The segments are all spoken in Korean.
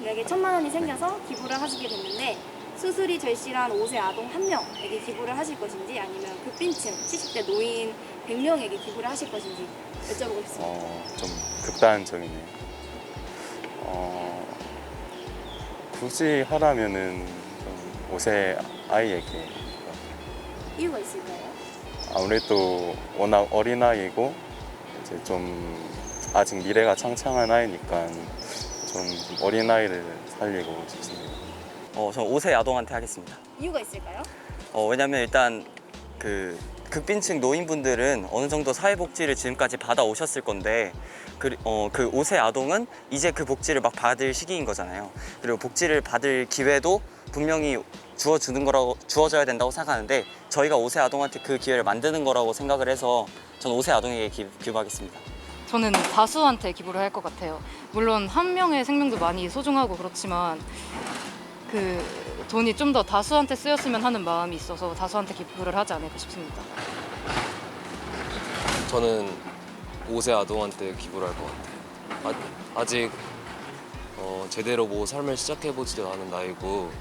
만약에 1,000만 원이 생겨서 기부를 하시게 됐는데 수술이 절실한 5세 아동 1명에게 기부를 하실 것인지 아니면 극빈층 70대 노인 100명에게 기부를 하실 것인지 여쭤보고 싶습니다. 좀 극단적이네요. 굳이 하라면은 좀 5세 아이에게. 이유가 있을까요? 아무래도 워낙 어린 아이고 이제 좀 아직 미래가 창창한 아이니까 좀 어린 아이를 살리고 싶습니다. 전 5세 아동한테 하겠습니다. 이유가 있을까요? 왜냐면 일단 그 극빈층 노인분들은 어느 정도 사회복지를 지금까지 받아오셨을 건데 그 5세 아동은 이제 그 복지를 막 받을 시기인 거잖아요. 그리고 복지를 받을 기회도 분명히 주어져야 된다고 생각하는데 저희가 5세 아동한테 그 기회를 만드는 거라고 생각을 해서 전 5세 아동에게 기부하겠습니다. 저는 다수한테 기부를 할 것 같아요. 물론 한 명의 생명도 많이 소중하고 그렇지만 그 돈이 좀 더 다수한테 쓰였으면 하는 마음이 있어서 다수한테 기부를 하지 않을까 싶습니다. 저는 5세 아동한테 기부를 할 것 같아요. 아직 제대로 뭐 삶을 시작해보지도 않은 나이고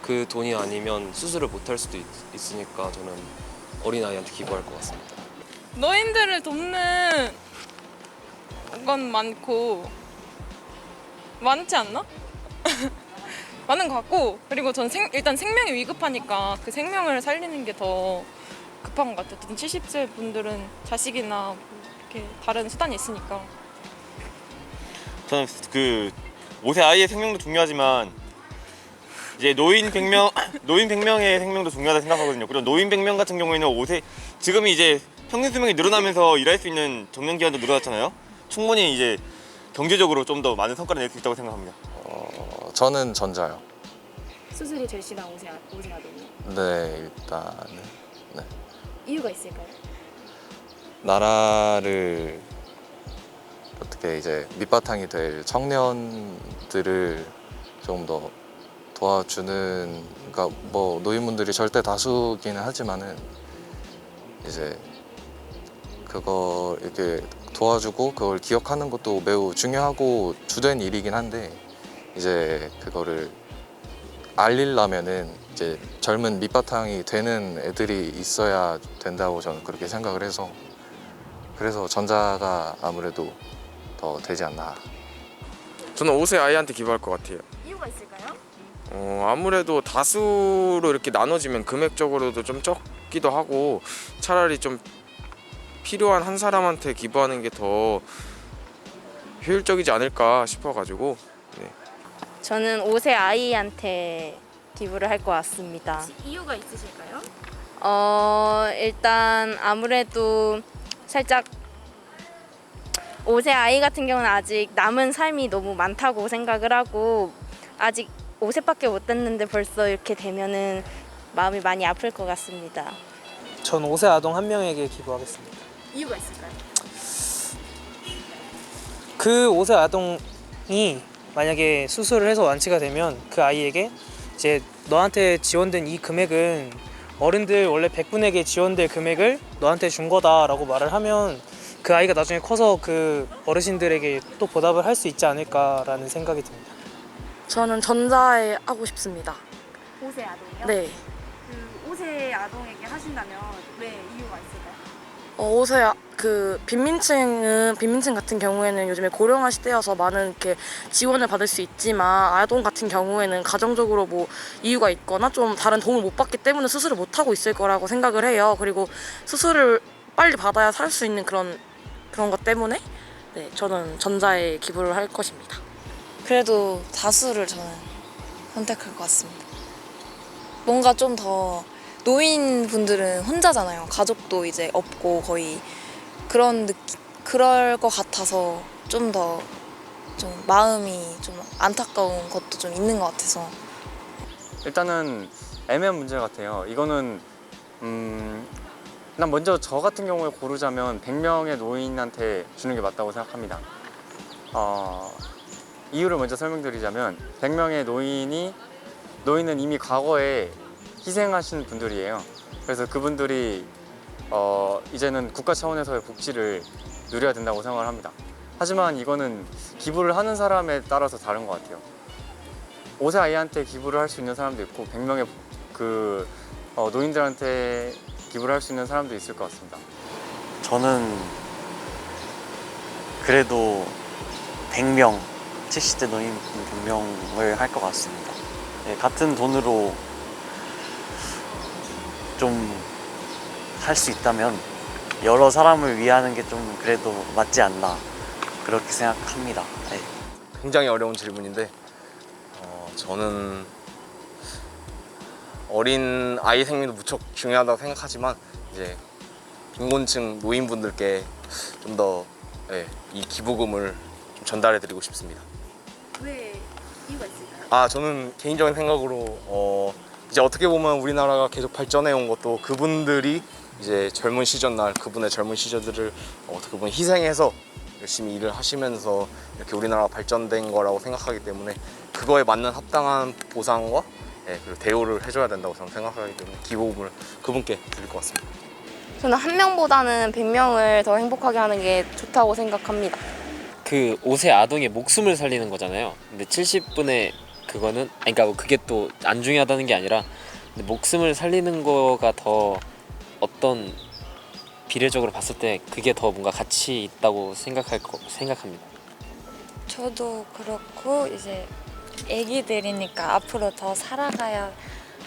그 돈이 아니면 수술을 못할 수도 있으니까 저는 어린아이한테 기부할 것 같습니다. 노인들을 돕는 건 많지 않나? 많은 것 같고 그리고 전 일단 생명이 위급하니까 그 생명을 살리는 게 더 급한 것 같아요. 70세 분들은 자식이나 이렇게 다른 수단이 있으니까. 저는 그 5세 아이의 생명도 중요하지만 이제 노인 100명의 생명도 중요하다 생각하거든요. 그리고 노인 100명 같은 경우에는 지금이 이제 평균 수명이 늘어나면서 일할 수 있는 정년 기간도 늘어났잖아요. 충분히 이제 경제적으로 좀 더 많은 성과를 낼 수 있다고 생각합니다. 저는 전자요. 수술이 절실한 5세 아동이요? 네, 일단은 네. 이유가 있을까요? 나라를 어떻게 이제 밑바탕이 될 청년들을 조금 더 도와주는, 그러니까 뭐 노인분들이 절대 다수기는 하지만은 이제 그걸 이렇게 도와주고 그걸 기억하는 것도 매우 중요하고 주된 일이긴 한데 이제 그거를 알리려면은 이제 젊은 밑바탕이 되는 애들이 있어야 된다고 저는 그렇게 생각을 해서 그래서 전자가 아무래도 더 되지 않나. 저는 5세 아이한테 기부할 것 같아요. 이유가 있을까요? 아무래도 다수로 이렇게 나눠지면 금액적으로도 좀 적기도 하고 차라리 좀 필요한 한 사람한테 기부하는 게 더 효율적이지 않을까 싶어가지고. 네. 저는 5세 아이한테 기부를 할 것 같습니다. 이유가 있으실까요? 일단 아무래도 살짝 5세 아이 같은 경우는 아직 남은 삶이 너무 많다고 생각을 하고 아직 5세밖에 못 됐는데 벌써 이렇게 되면은 마음이 많이 아플 것 같습니다. 전 5세 아동 1명에게 기부하겠습니다. 이유가 있을까요? 그 5세 아동이 만약에 수술을 해서 완치가 되면 그 아이에게 이제 너한테 지원된 이 금액은 어른들 원래 100분에게 지원될 금액을 너한테 준 거다라고 말을 하면 그 아이가 나중에 커서 그 어르신들에게 또 보답을 할 수 있지 않을까라는 생각이 듭니다. 저는 전자에 하고 싶습니다. 5세 아동이요? 네. 그 5세 아동에게 하신다면 왜 이유가 있을까요? 5세 빈민층 같은 경우에는 요즘에 고령화 시대여서 많은 이렇게 지원을 받을 수 있지만 아동 같은 경우에는 가정적으로 뭐 이유가 있거나 좀 다른 도움을 못 받기 때문에 수술을 못 하고 있을 거라고 생각을 해요. 그리고 수술을 빨리 받아야 살 수 있는 그런 것 때문에 네, 저는 전자에 기부를 할 것입니다. 그래도 다수를 저는 선택할 것 같습니다. 뭔가 좀 더 노인분들은 혼자잖아요. 가족도 이제 없고 거의 그럴 것 같아서 좀 더 좀 마음이 좀 안타까운 것도 좀 있는 것 같아서. 일단은 애매한 문제 같아요. 이거는 난 먼저 저 같은 경우에 고르자면 100명의 노인한테 주는 게 맞다고 생각합니다. 이유를 먼저 설명드리자면 100명의 노인은 이미 과거에 희생하신 분들이에요. 그래서 그분들이 이제는 국가 차원에서의 복지를 누려야 된다고 생각을 합니다. 하지만 이거는 기부를 하는 사람에 따라서 다른 것 같아요. 5세 아이한테 기부를 할 수 있는 사람도 있고 100명의 노인들한테 기부를 할 수 있는 사람도 있을 것 같습니다. 저는 그래도 100명, 70대 노인 100명을 할 것 같습니다. 네, 같은 돈으로 좀 할 수 있다면 여러 사람을 위하는 게 좀 그래도 맞지 않나 그렇게 생각합니다. 네. 굉장히 어려운 질문인데 저는 어린 아이 생명도 무척 중요하다고 생각하지만 이제 빈곤층 노인분들께 좀 더 이 기부금을 좀 전달해드리고 싶습니다. 왜 이유가 있을까요? 저는 개인적인 생각으로 이제 어떻게 보면 우리나라가 계속 발전해 온 것도 그분들이 이제 젊은 시절 그분의 젊은 시절들을 어떻게 보면 희생해서 열심히 일을 하시면서 이렇게 우리나라가 발전된 거라고 생각하기 때문에 그거에 맞는 합당한 보상과 그리고 대우를 해줘야 된다고 저는 생각하기 때문에 기부금을 그분께 드릴 것 같습니다. 저는 한 명보다는 100명을 더 행복하게 하는 게 좋다고 생각합니다. 그 5세 아동의 목숨을 살리는 거잖아요. 근데 70분의 그거는 그러니까 그게 또 안 중요하다는 게 아니라 근데 목숨을 살리는 거가 더 어떤 비례적으로 봤을 때 그게 더 뭔가 가치 있다고 생각합니다. 저도 그렇고 이제 애기들이니까 앞으로 더 살아가야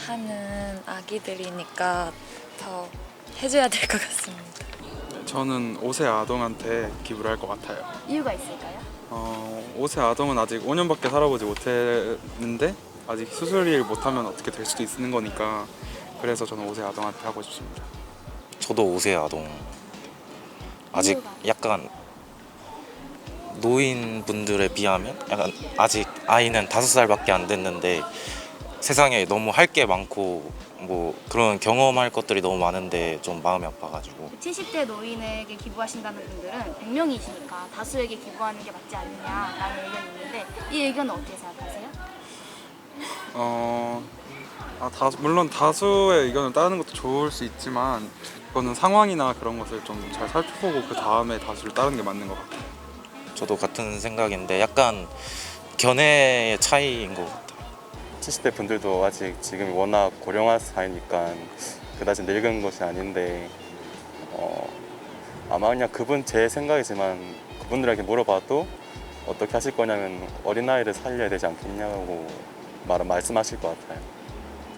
하는 아기들이니까 더 해줘야 될 것 같습니다. 저는 5세 아동한테 기부를 할 것 같아요. 이유가 있을까요? 5세 아동은 아직 5년밖에 살아보지 못했는데 아직 수술을 못하면 어떻게 될 수도 있는 거니까 그래서 저는 5세 아동한테 하고 싶습니다. 저도 5세 아동. 아직 약간 노인분들에 비하면 약간 아직 아이는 5살밖에 안 됐는데 세상에 너무 할 게 많고 뭐 그런 경험할 것들이 너무 많은데 좀 마음이 아파가지고 70대 노인에게 기부하신다는 분들은 100명이시니까 다수에게 기부하는 게 맞지 않느냐라는 의견이 있는데 이 의견은 어떻게 생각하세요? 물론 다수의 의견을 따르는 것도 좋을 수 있지만 그거는 상황이나 그런 것을 좀 잘 살펴보고 그 다음에 다수를 따르는 게 맞는 것 같아요. 저도 같은 생각인데 약간 견해의 차이인 것 같아요. 70대 분들도 아직 지금 워낙 고령화 사회니까 그다지 늙은 것이 아닌데 아마 그냥 제 생각이지만 그분들에게 물어봐도 어떻게 하실 거냐면 어린아이를 살려야 되지 않겠냐고 말씀하실 것 같아요.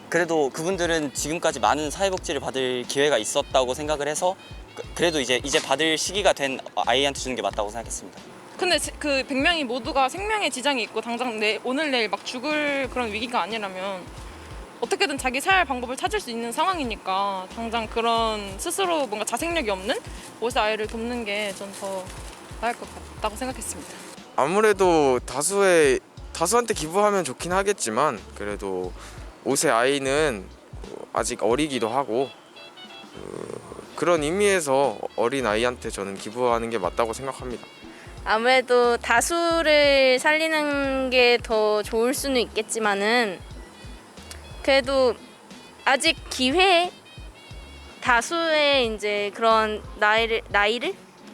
그래도 그분들은 지금까지 많은 사회복지를 받을 기회가 있었다고 생각을 해서 그래도 이제 받을 시기가 된 아이한테 주는 게 맞다고 생각했습니다. 근데 그 100명이 모두가 생명에 지장이 있고 당장 오늘 내일 막 죽을 그런 위기가 아니라면 어떻게든 자기 살 방법을 찾을 수 있는 상황이니까 당장 그런 스스로 뭔가 자생력이 없는 5세 아이를 돕는 게 전 더 나을 것 같다고 생각했습니다. 아무래도 다수한테 기부하면 좋긴 하겠지만 그래도 5세 아이는 아직 어리기도 하고 그런 의미에서 어린 아이한테 저는 기부하는 게 맞다고 생각합니다. 아무래도 다수를 살리는 게 더 좋을 수는 있겠지만은 그래도 아직 다수의 이제 그런 나이를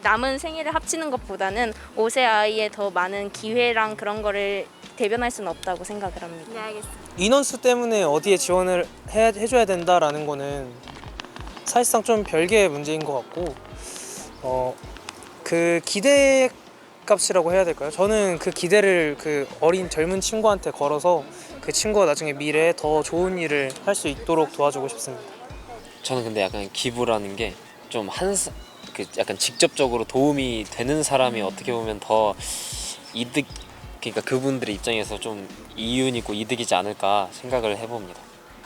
남은 생애를 합치는 것보다는 5세 아이의 더 많은 기회랑 그런 거를 대변할 수는 없다고 생각을 합니다. 네, 알겠습니다. 인원수 때문에 어디에 지원을 해줘야 된다라는 거는 사실상 좀 별개의 문제인 것 같고 그 기대 값이라고 해야 될까요? 저는 그 기대를 그 어린 젊은 친구한테 걸어서 그 친구가 나중에 미래에 더 좋은 일을 할 수 있도록 도와주고 싶습니다. 저는 근데 약간 기부라는 게 좀 약간 직접적으로 도움이 되는 사람이 어떻게 보면 더 그러니까 그분들의 입장에서 좀 이윤이고 이득이지 않을까 생각을 해봅니다.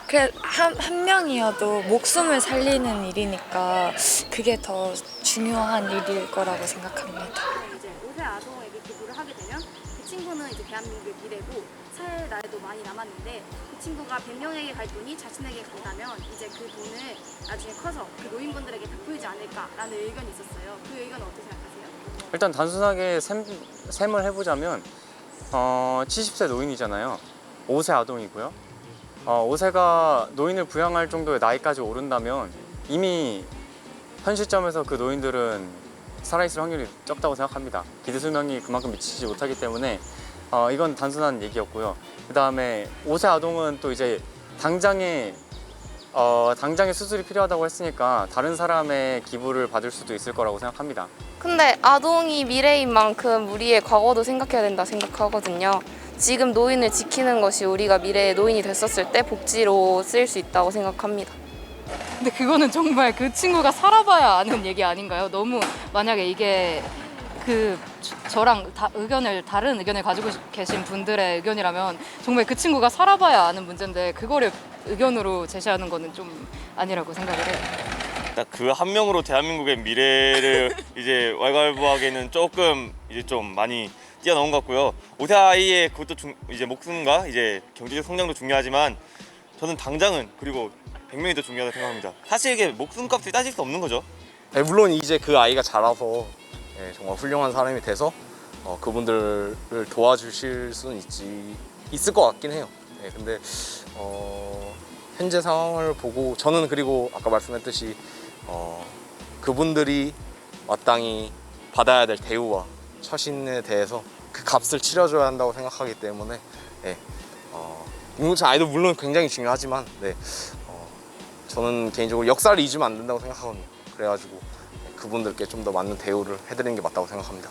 그래 한 명이어도 목숨을 살리는 일이니까 그게 더 중요한 일일 거라고 생각합니다. 이제 5세 아동에게 기부를 하게 되면 그 친구는 이제 대한민국의 미래고 살 날도 많이 남았는데 그 친구가 100명에게 갈 돈이 자신에게 간다면 이제 그 돈을 나중에 커서 그 노인분들에게 베풀지 않을까라는 의견이 있었어요. 그 의견은 어떻게 생각하세요? 일단 단순하게 셈을 해보자면 70세 노인이잖아요. 5세 아동이고요. 5세가 노인을 부양할 정도의 나이까지 오른다면 이미 현 시점에서 그 노인들은 살아있을 확률이 적다고 생각합니다. 기대 수명이 그만큼 미치지 못하기 때문에 이건 단순한 얘기였고요. 그 다음에 5세 아동은 또 이제 당장에 수술이 필요하다고 했으니까 다른 사람의 기부를 받을 수도 있을 거라고 생각합니다. 근데 아동이 미래인 만큼 우리의 과거도 생각해야 된다 생각하거든요. 지금 노인을 지키는 것이 우리가 미래에 노인이 됐었을 때 복지로 쓰일 수 있다고 생각합니다. 근데 그거는 정말 그 친구가 살아봐야 아는 얘기 아닌가요? 너무 만약에 이게 저랑 다른 의견을 가지고 계신 분들의 의견이라면 정말 그 친구가 살아봐야 아는 문제인데 그거를 의견으로 제시하는 거는 좀 아니라고 생각을 해요. 그 한 명으로 대한민국의 미래를 이제 왈가왈부하기에는 조금 이제 좀 많이 뛰어넘은 것 같고요. 5세 아이의 그것도 이제 목숨과 이제 경제적 성장도 중요하지만 저는 당장은 그리고 100명이 더 중요하다고 생각합니다. 사실 이게 목숨값을 따질 수 없는 거죠. 네, 물론 이제 그 아이가 자라서 정말 훌륭한 사람이 돼서 그분들을 도와주실 수는 있을 것 같긴 해요. 근데 현재 상황을 보고 저는 그리고 아까 말씀했듯이 그분들이 마땅히 받아야 될 대우와 처신에 대해서 그 값을 치러줘야 한다고 생각하기 때문에 인공지능 아이도 물론 굉장히 중요하지만 저는 개인적으로 역사를 잊으면 안 된다고 생각하거든요. 그래가지고 그분들께 좀 더 맞는 대우를 해드리는 게 맞다고 생각합니다.